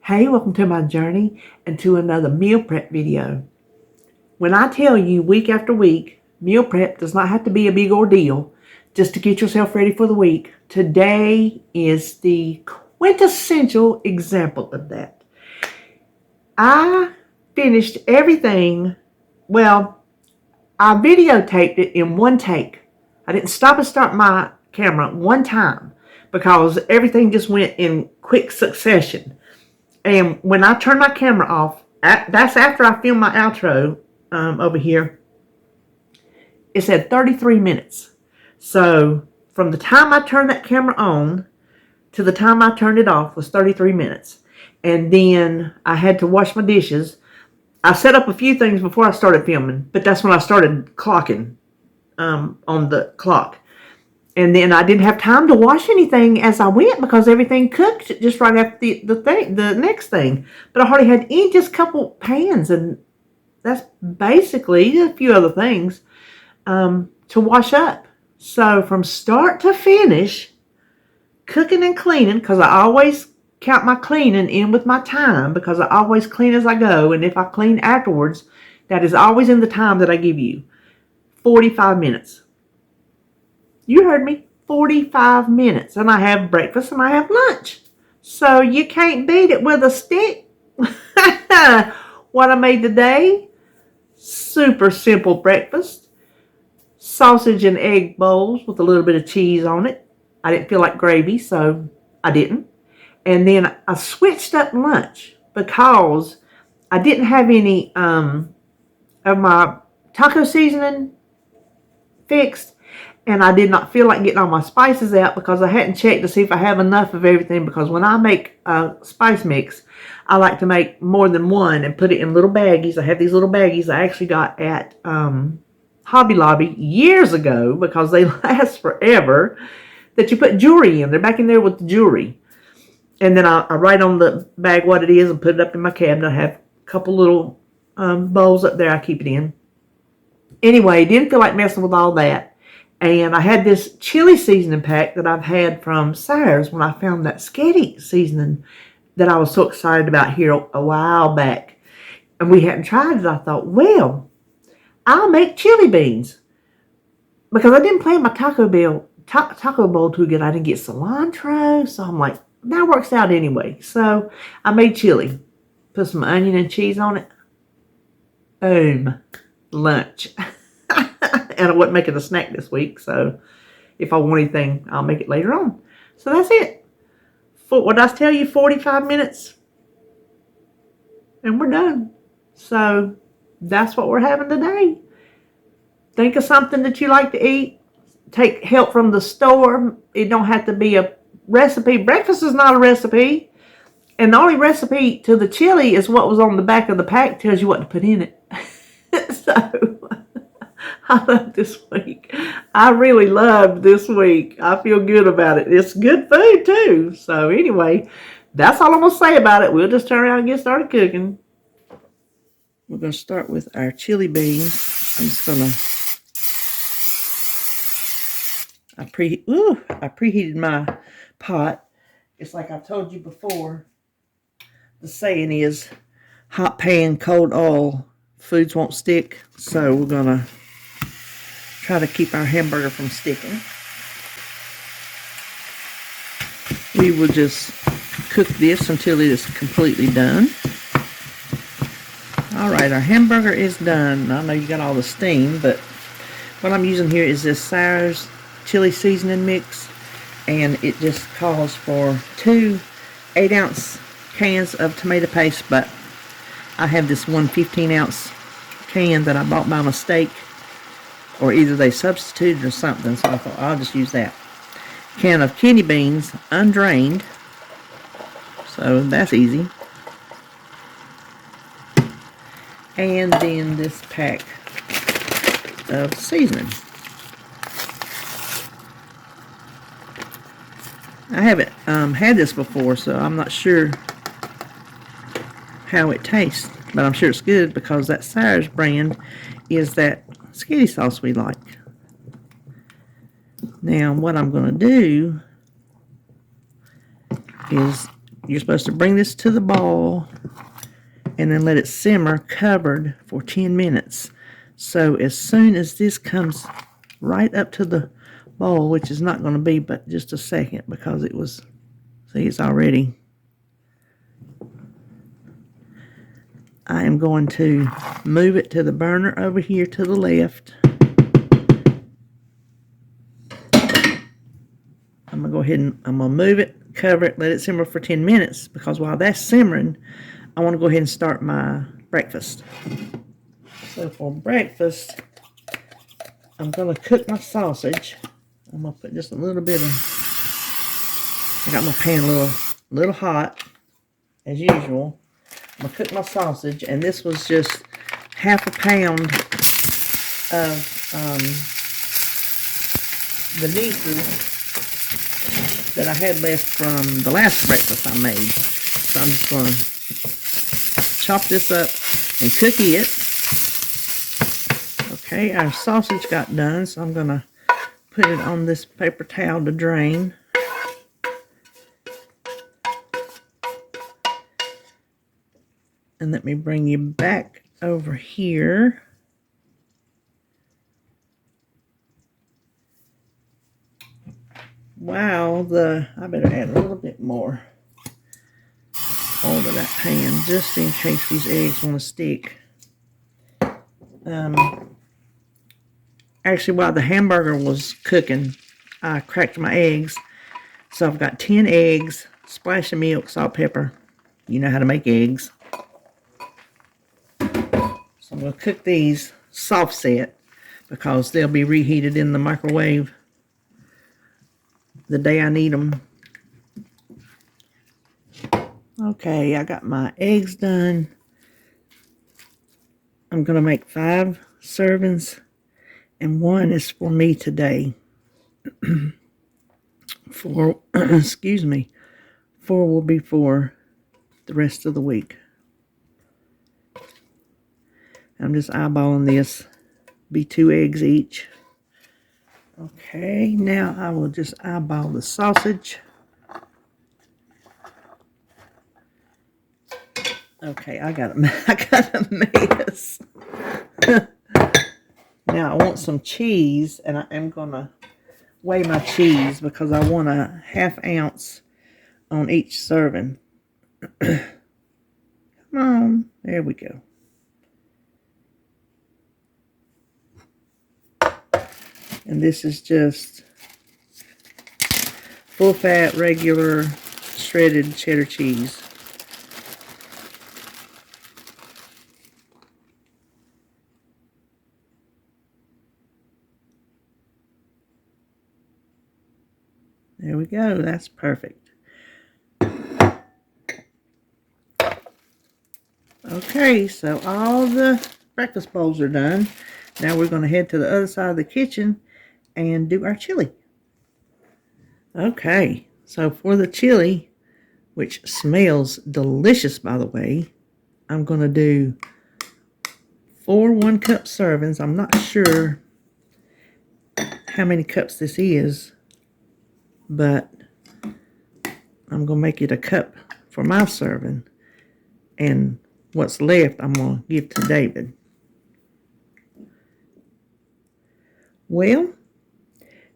Hey, welcome to my journey and to another meal prep video. When I tell you week after week, meal prep does not have to be a big ordeal just to get yourself ready for the week. Today is the quintessential example of that. I finished everything. Well, I videotaped it in one take. I didn't stop and start my camera one time because everything just went in quick succession. And when I turned my camera off, that's after I filmed my outro over here, it said 33 minutes. So from the time I turned that camera on to the time I turned it off was 33 minutes. And then I had to wash my dishes. I set up a few things before I started filming, but that's when I started clocking on the clock. And then I didn't have time to wash anything as I went because everything cooked just right after the next thing. But I hardly had just a couple pans, and that's basically a few other things to wash up. So from start to finish, cooking and cleaning, because I always count my cleaning in with my time because I always clean as I go. And if I clean afterwards, that is always in the time that I give you. 45 minutes. You heard me, 45 minutes. And I have breakfast and I have lunch. So you can't beat it with a stick. What I made today, super simple breakfast. Sausage and egg bowls with a little bit of cheese on it. I didn't feel like gravy, so I didn't. And then I switched up lunch because I didn't have any of my taco seasoning fixed. And I did not feel like getting all my spices out because I hadn't checked to see if I have enough of everything. Because when I make a spice mix, I like to make more than one and put it in little baggies. I have these little baggies I actually got at Hobby Lobby years ago because they last forever, that you put jewelry in. They're back in there with the jewelry. And then I write on the bag what it is and put it up in my cabinet. I have a couple little bowls up there I keep it in. Anyway, didn't feel like messing with all that. And I had this chili seasoning pack that I've had from Sayers when I found that sketty seasoning that I was so excited about here a while back. And we hadn't tried it. I thought, well, I'll make chili beans. Because I didn't plan my taco bowl too good. I didn't get cilantro. So I'm like, that works out anyway. So I made chili. Put some onion and cheese on it. Boom. Lunch. And I wasn't making a snack this week, so if I want anything, I'll make it later on. So that's it. What did I tell you? 45 minutes, and we're done. So that's what we're having today. Think of something that you like to eat. Take help from the store. It don't have to be a recipe. Breakfast is not a recipe, and the only recipe to the chili is what was on the back of the pack. Tells you what to put in it. So I love this week. I really loved this week. I feel good about it. It's good food too. So anyway, that's all I'm going to say about it. We'll just turn around and get started cooking. We're going to start with our chili beans. I'm just going to, I preheated my pot. It's like I've told you before. The saying is, hot pan, cold oil, foods won't stick. So we're going to try to keep our hamburger from sticking. We will just cook this until it is completely done. Alright, our hamburger is done. I know you got all the steam, but what I'm using here is this Sayers chili seasoning mix, and it just calls for 2 8-ounce cans of tomato paste, but I have this 1 15-ounce can that I bought by mistake, or either they substituted or something, so I thought I'll just use that. Can of kidney beans, undrained, so that's easy. And then this pack of seasoning. I haven't had this before, so I'm not sure how it tastes, but I'm sure it's good because that Sayers brand is that skitty sauce we like. Now what I'm going to do is you're supposed to bring this to the boil and then let it simmer covered for 10 minutes. So as soon as this comes right up to the boil, which is not going to be but just a second because it was, see, it's already. I am going to move it to the burner over here to the left. I'm going to go ahead and I'm going to move it, cover it, let it simmer for 10 minutes because while that's simmering, I want to go ahead and start my breakfast. So for breakfast, I'm going to cook my sausage. I'm going to put just a little bit of, I got my pan a little hot, as usual. I'm going to cook my sausage, and this was just half a pound of the nieces that I had left from the last breakfast I made. So I'm just going to chop this up and cook it. Okay, our sausage got done, so I'm going to put it on this paper towel to drain. And let me bring you back over here. Wow, I better add a little bit more oil to that pan just in case these eggs want to stick. Actually, while the hamburger was cooking, I cracked my eggs. So I've got 10 eggs, splash of milk, salt, pepper. You know how to make eggs. So I'm going to cook these soft set because they'll be reheated in the microwave the day I need them. Okay, I got my eggs done. I'm going to make 5 servings, and 1 is for me today. 4, excuse me, 4 will be for the rest of the week. I'm just eyeballing this. Be 2 eggs each. Okay, now I will just eyeball the sausage. Okay, I got a mess. Now I want some cheese, and I am going to weigh my cheese because I want a 1/2 ounce on each serving. Come on, there we go. And this is just full fat, regular, shredded cheddar cheese. There we go, that's perfect. Okay, so all the breakfast bowls are done. Now we're going to head to the other side of the kitchen and do our chili. Okay, so for the chili, which smells delicious by the way, I'm going to do 4 1-cup servings. I'm not sure how many cups this is, but I'm going to make it a cup for my serving, and what's left I'm going to give to David. Well,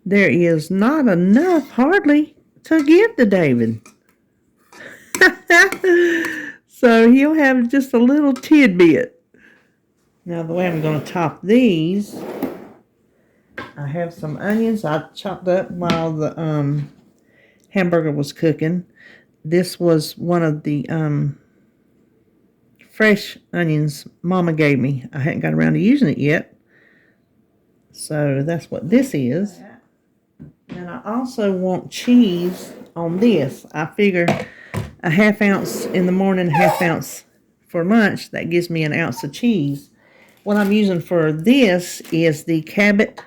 there is not enough hardly to give to David. So he'll have just a little tidbit. Now the way I'm going to top these, I have some onions I chopped up while the hamburger was cooking. This was one of the fresh onions Mama gave me. I hadn't got around to using it yet. So that's what this is. And I also want cheese on this. I figure a 1/2 ounce in the morning, 1/2 ounce for lunch. That gives me 1 ounce of cheese. What I'm using for this is the Cabot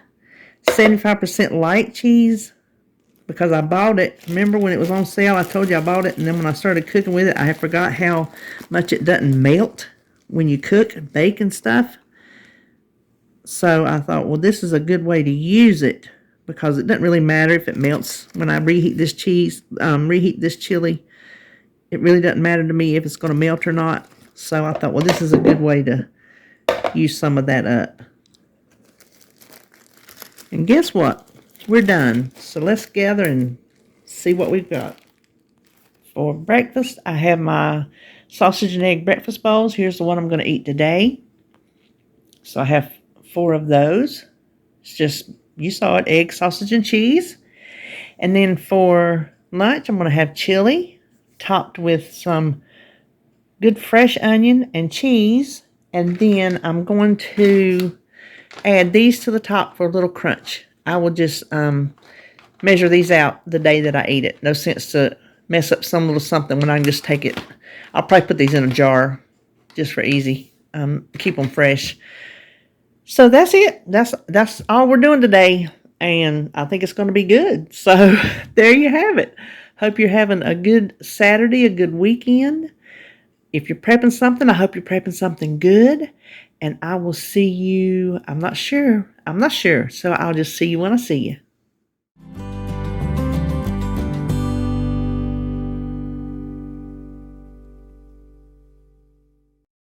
75% light cheese because I bought it. Remember when it was on sale, I told you I bought it, and then when I started cooking with it, I forgot how much it doesn't melt when you cook, bake and stuff. So I thought, well, this is a good way to use it because it doesn't really matter if it melts when I reheat this chili. it really doesn't matter to me if it's going to melt or not. So I thought, well, this is a good way to use some of that up. And guess what? We're done. So let's gather and see what we've got. For breakfast, I have my sausage and egg breakfast bowls. Here's the one I'm going to eat today. So I have 4 of those. It's just, you saw it, egg, sausage, and cheese. And then for lunch, I'm going to have chili topped with some good fresh onion and cheese. And then I'm going to add these to the top for a little crunch. I will just measure these out the day that I eat it. No sense to mess up some little something when I can just take it. I'll probably put these in a jar just for easy. Keep them fresh. So that's it. That's all we're doing today. And I think it's going to be good. So there you have it. Hope you're having a good Saturday, a good weekend. If you're prepping something, I hope you're prepping something good. And I will see you. I'm not sure. So I'll just see you when I see you.